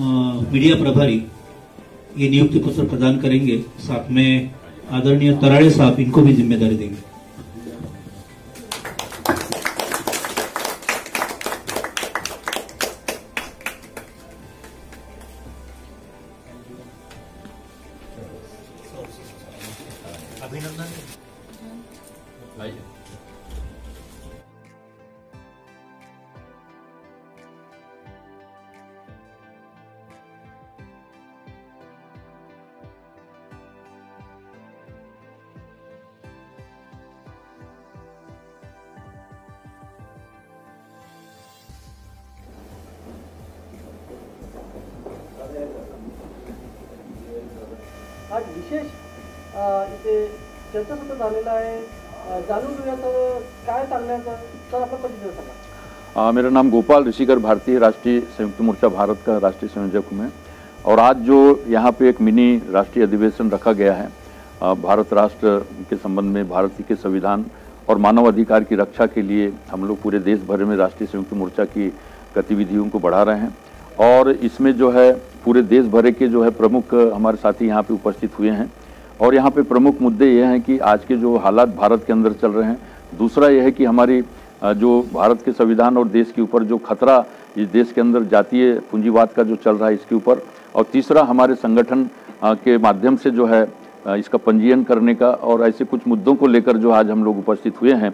Media प्रभारी ये नियुक्ति पत्र प्रदान करेंगे। साथ में आदरणीय तराड़े साहब इनको भी जिम्मेदारी देंगे। अभिनंदन। आज विशेष इथे चर्चासत्र झालेला आहे, जाणून घेऊया तर काय सांगण्याचं तर आपला परिचय सांगा। मेरा नाम गोपाल ऋषिकर भारती, राष्ट्रीय संयुक्त मोर्चा भारत का राष्ट्रीय संयोजक हूँ मैं। और आज जो यहाँ पे एक मिनी राष्ट्रीय अधिवेशन रखा गया है भारत राष्ट्र के संबंध में, भारत के संविधान और मानव अधिकार की रक्षा के लिए हम लोग पूरे देश भर में राष्ट्रीय संयुक्त मोर्चा की गतिविधियों को बढ़ा रहे हैं। और इसमें जो है पूरे देश भर के जो है प्रमुख हमारे साथी यहाँ पे उपस्थित हुए हैं। और यहाँ पे प्रमुख मुद्दे ये हैं कि आज के जो हालात भारत के अंदर चल रहे हैं, दूसरा यह है कि हमारी जो भारत के संविधान और देश के ऊपर जो खतरा इस देश के अंदर जातीय पूंजीवाद का जो चल रहा है इसके ऊपर, और तीसरा हमारे संगठन के माध्यम से जो है इसका पंजीयन करने का, और ऐसे कुछ मुद्दों को लेकर जो आज हम लोग उपस्थित हुए हैं।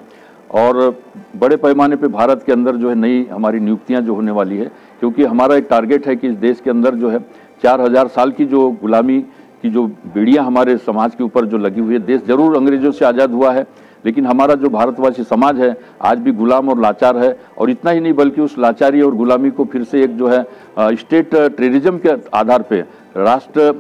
और बड़े पैमाने पे भारत के अंदर जो है नई हमारी नियुक्तियां जो होने वाली है, क्योंकि हमारा एक टारगेट है कि इस देश के अंदर जो है 4000 साल की जो गुलामी की जो बेड़ियां हमारे समाज के ऊपर जो लगी हुई है, देश जरूर अंग्रेजों से आज़ाद हुआ है लेकिन हमारा जो भारतवासी समाज है आज भी गुलाम और लाचार है। और इतना ही नहीं बल्कि उस लाचारी और गुलामी को फिर से एक जो है स्टेट टेररिज्म के आधार पे राष्ट्र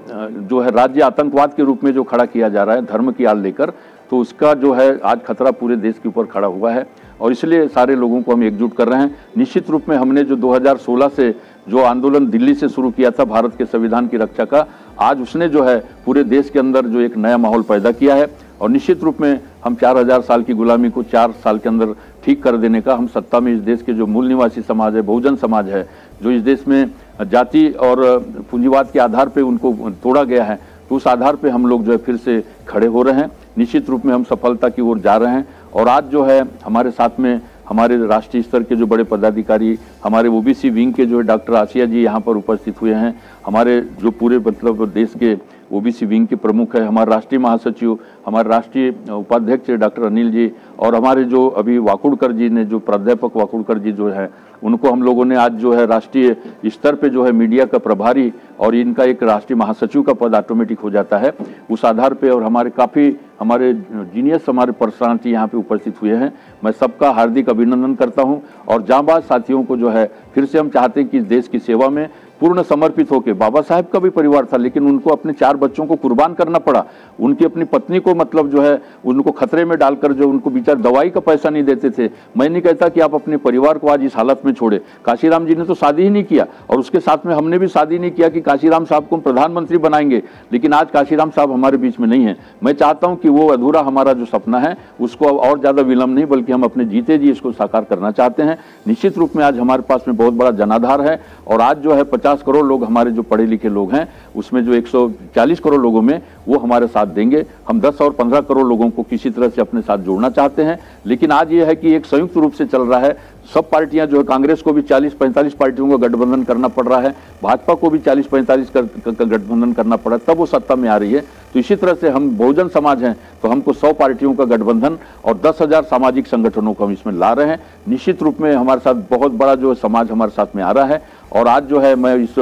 जो है राज्य आतंकवाद के रूप में जो खड़ा किया जा रहा है धर्म की आड़ लेकर, तो उसका जो है आज खतरा पूरे देश के ऊपर खड़ा हुआ है। और इसलिए सारे लोगों को हम एकजुट कर रहे हैं। निश्चित रूप में हमने जो 2016 से जो आंदोलन दिल्ली से शुरू किया था भारत के संविधान की रक्षा का, आज उसने जो है पूरे देश के अंदर जो एक नया माहौल पैदा किया है। और निश्चित रूप में हम 4000 साल की गुलामी को 4 साल के अंदर ठीक कर देने का, हम सत्ता में इस देश के जो मूल निवासी समाज है, बहुजन समाज है, जो इस देश में जाति और पूंजीवाद के आधार पे उनको तोड़ा गया है, तो उस आधार पे हम लोग जो है फिर से खड़े हो रहे हैं। निश्चित रूप में हम सफलता की ओर जा रहे हैं। और आज जो है हमारे साथ में हमारे राष्ट्रीय स्तर के जो बड़े पदाधिकारी, हमारे ओबीसी विंग के जो है डॉक्टर आसिया जी यहाँ पर उपस्थित हुए हैं। हमारे जो पूरे मतलब देश के ओबीसी विंग के प्रमुख है, हमारे राष्ट्रीय महासचिव, हमारे राष्ट्रीय उपाध्यक्ष डॉक्टर अनिल जी, और हमारे जो अभी वाकुड़कर जी ने, जो प्राध्यापक वाकुड़कर जी जो है, उनको हम लोगों ने आज जो है राष्ट्रीय स्तर पे जो है मीडिया का प्रभारी और इनका एक राष्ट्रीय महासचिव का पद ऑटोमेटिक हो जाता है उस आधार पे। और हमारे काफ़ी हमारे जीनियस हमारे पर्सनालिटी यहाँ पे उपस्थित हुए हैं। मैं सबका हार्दिक अभिनंदन करता हूँ। और जांबाज साथियों को जो है फिर से हम चाहते हैं कि इस देश की सेवा में पूर्ण समर्पित होकर, बाबा साहब का भी परिवार था लेकिन उनको अपने 4 बच्चों को कुर्बान करना पड़ा, उनकी अपनी पत्नी को मतलब जो है उनको खतरे में डालकर जो उनको बेचार दवाई का पैसा नहीं देते थे। मैं नहीं कहता कि आप अपने परिवार को आज इस हालत में छोड़े। काशीराम जी ने तो शादी ही नहीं किया, और उसके साथ में हमने भी शादी नहीं किया कि काशीराम साहब को प्रधानमंत्री बनाएंगे, लेकिन आज काशीराम साहब हमारे बीच में नहीं है। मैं चाहता हूँ कि वो अधूरा हमारा जो सपना है उसको अब और ज़्यादा विलम्ब नहीं बल्कि हम अपने जीते जी इसको साकार करना चाहते हैं। निश्चित रूप में आज हमारे पास में बहुत बड़ा जनाधार है। और आज जो है 50 करोड़ लोग हमारे जो पढ़े लिखे लोग हैं, उसमें जो 140 करोड़ लोगों में वो हमारे साथ देंगे। हम 10 और 15 करोड़ लोगों को किसी तरह से अपने साथ जोड़ना चाहते हैं। लेकिन आज ये है कि एक संयुक्त रूप से चल रहा है। सब पार्टियां जो है, कांग्रेस को भी 40-45 पार्टियों का गठबंधन करना पड़ रहा है, भाजपा को भी 40-45 का गठबंधन करना पड़ा, तब वो सत्ता में आ रही है। तो इसी तरह से हम बहुजन समाज हैं तो हमको 100 पार्टियों का गठबंधन और 10,000 सामाजिक संगठनों को हम इसमें ला रहे हैं। निश्चित रूप में हमारे साथ बहुत बड़ा जो समाज हमारे साथ में आ रहा है। और आज जो है मैं इस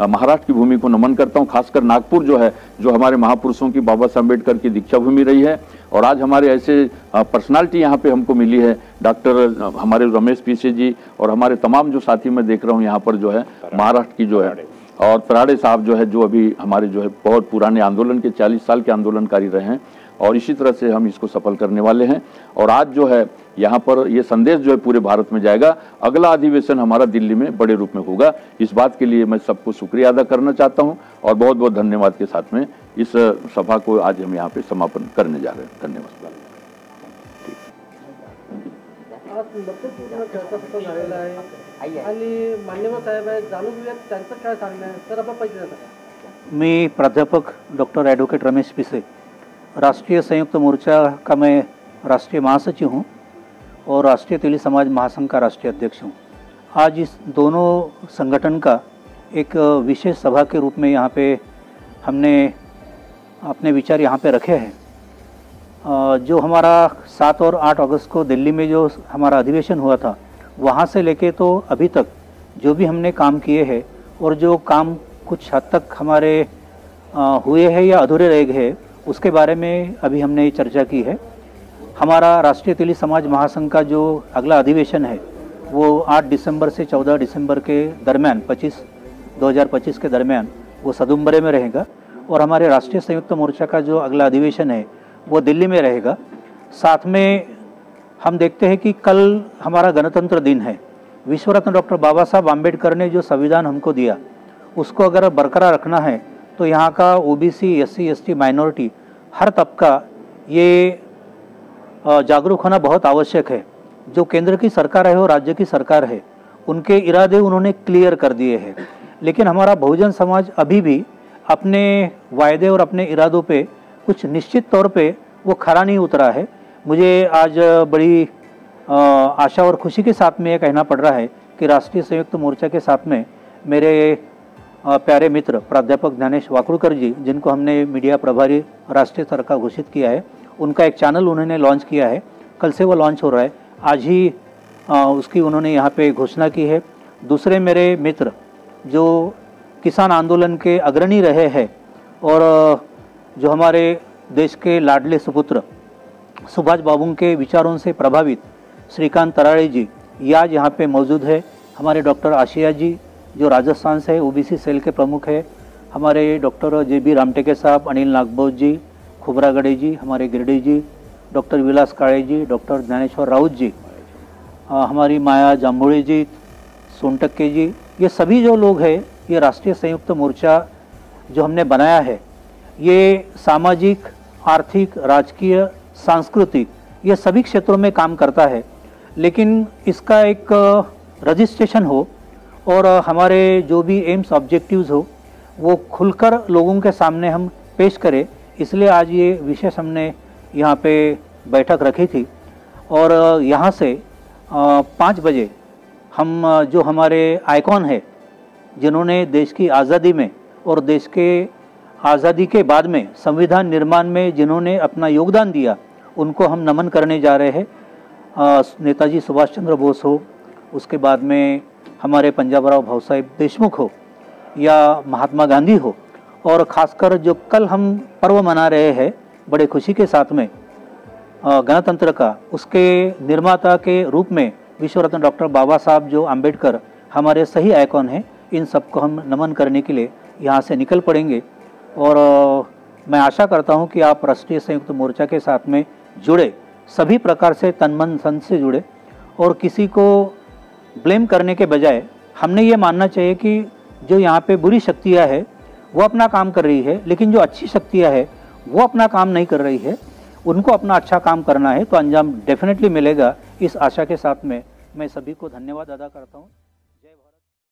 महाराष्ट्र की भूमि को नमन करता हूं, खासकर नागपुर जो है, जो हमारे महापुरुषों की बाबा साहब अम्बेडकर की दीक्षा भूमि रही है। और आज हमारे ऐसे पर्सनालिटी यहाँ पे हमको मिली है, डॉक्टर हमारे रमेश पीसे जी और हमारे तमाम जो साथी मैं देख रहा हूँ यहाँ पर जो है महाराष्ट्र की जो है, और तराड़े साहब जो है, जो अभी हमारे जो है बहुत पुराने आंदोलन के 40 साल के आंदोलनकारी रहे हैं। और इसी तरह से हम इसको सफल करने वाले हैं। और आज जो है यहाँ पर ये संदेश जो है पूरे भारत में जाएगा। अगला अधिवेशन हमारा दिल्ली में बड़े रूप में होगा। इस बात के लिए मैं सबको शुक्रिया अदा करना चाहता हूँ और बहुत बहुत धन्यवाद के साथ में इस सभा को आज हम यहाँ पे समापन करने जा रहे हैं। धन्यवाद। महत्त्वपूर्ण चर्चासत्र झालेला आहे आणि मान्यवर साहेब आहेत, जाणून घेऊयात त्यांचं काय सांगणं आहे. तर आपण पैसे देता. मैं प्राध्यापक डॉक्टर एडवोकेट रमेश पिसे, राष्ट्रीय संयुक्त मोर्चा का मैं राष्ट्रीय महासचिव हूँ और राष्ट्रीय तेली समाज महासंघ का राष्ट्रीय अध्यक्ष हूँ। आज इस दोनों संगठन का एक विशेष सभा के रूप में यहाँ पे हमने अपने विचार यहाँ पे रखे हैं। जो हमारा 7 और 8 अगस्त को दिल्ली में जो हमारा अधिवेशन हुआ था, वहाँ से लेके तो अभी तक जो भी हमने काम किए हैं और जो काम कुछ हद तक हमारे हुए हैं या अधूरे रह गए हैं, उसके बारे में अभी हमने चर्चा की है। हमारा राष्ट्रीय तेली समाज महासंघ का जो अगला अधिवेशन है वो 8 दिसंबर से 14 दिसंबर के दरमियान 2025 के दरमियान वो सदुम्बरे में रहेगा और हमारे राष्ट्रीय संयुक्त मोर्चा का जो अगला अधिवेशन है वो दिल्ली में रहेगा। साथ में हम देखते हैं कि कल हमारा गणतंत्र दिन है। विश्व रत्न डॉक्टर बाबा साहब आम्बेडकर ने जो संविधान हमको दिया उसको अगर बरकरार रखना है तो यहाँ का ओबीसी, एससी, एसटी, माइनॉरिटी हर तबका ये जागरूक होना बहुत आवश्यक है। जो केंद्र की सरकार है और राज्य की सरकार है, उनके इरादे उन्होंने क्लियर कर दिए हैं, लेकिन हमारा बहुजन समाज अभी भी अपने वायदे और अपने इरादों पे कुछ निश्चित तौर पे वो खरा नहीं उतरा है। मुझे आज बड़ी आशा और खुशी के साथ में ये कहना पड़ रहा है कि राष्ट्रीय संयुक्त मोर्चा के साथ में मेरे प्यारे मित्र प्राध्यापक ज्ञानेश वाकुड़कर जी, जिनको हमने मीडिया प्रभारी राष्ट्रीय स्तर का घोषित किया है, उनका एक चैनल उन्होंने लॉन्च किया है। कल से वो लॉन्च हो रहा है, आज ही उसकी उन्होंने यहाँ पे घोषणा की है। दूसरे मेरे मित्र जो किसान आंदोलन के अग्रणी रहे हैं और जो हमारे देश के लाडले सुपुत्र सुभाष बाबू के विचारों से प्रभावित श्रीकांत तराड़े जी ये आज यहाँ पे मौजूद है। हमारे डॉक्टर आशिया जी जो राजस्थान से ओबीसी सेल के प्रमुख है, हमारे डॉक्टर JB रामटेके साहब, अनिल नागबोध जी, खुबरागड़े जी, हमारे गिरडी जी, डॉक्टर विलास काळे जी, डॉक्टर ज्ञानेश्वर राउत जी, हमारी माया जाम्भोळे जी, सोनटक्के जी, ये सभी जो लोग हैं, ये राष्ट्रीय संयुक्त मोर्चा जो हमने बनाया है, ये सामाजिक, आर्थिक, राजकीय, सांस्कृतिक ये सभी क्षेत्रों में काम करता है। लेकिन इसका एक रजिस्ट्रेशन हो और हमारे जो भी एम्स ऑब्जेक्टिव्स हो वो खुलकर लोगों के सामने हम पेश करें, इसलिए आज ये विशेष हमने यहाँ पे बैठक रखी थी। और यहाँ से 5 बजे हम जो हमारे आइकॉन है, जिन्होंने देश की आज़ादी में और देश के आज़ादी के बाद में संविधान निर्माण में जिन्होंने अपना योगदान दिया, उनको हम नमन करने जा रहे हैं। नेताजी सुभाष चंद्र बोस हो, उसके बाद में हमारे पंजाबराव भाऊ साहेब देशमुख हो या महात्मा गांधी हो, और ख़ासकर जो कल हम पर्व मना रहे हैं बड़े खुशी के साथ में गणतंत्र का, उसके निर्माता के रूप में विश्व रत्न डॉक्टर बाबा साहब जो आम्बेडकर हमारे सही आइकॉन हैं, इन सबको हम नमन करने के लिए यहाँ से निकल पड़ेंगे। और मैं आशा करता हूँ कि आप राष्ट्रीय संयुक्त मोर्चा के साथ में जुड़े, सभी प्रकार से तन मन धन से जुड़े, और किसी को ब्लेम करने के बजाय हमने ये मानना चाहिए कि जो यहाँ पे बुरी शक्तियाँ है वो अपना काम कर रही है, लेकिन जो अच्छी शक्तियाँ है वो अपना काम नहीं कर रही है, उनको अपना अच्छा काम करना है तो अंजाम डेफिनेटली मिलेगा। इस आशा के साथ में मैं सभी को धन्यवाद अदा करता हूँ।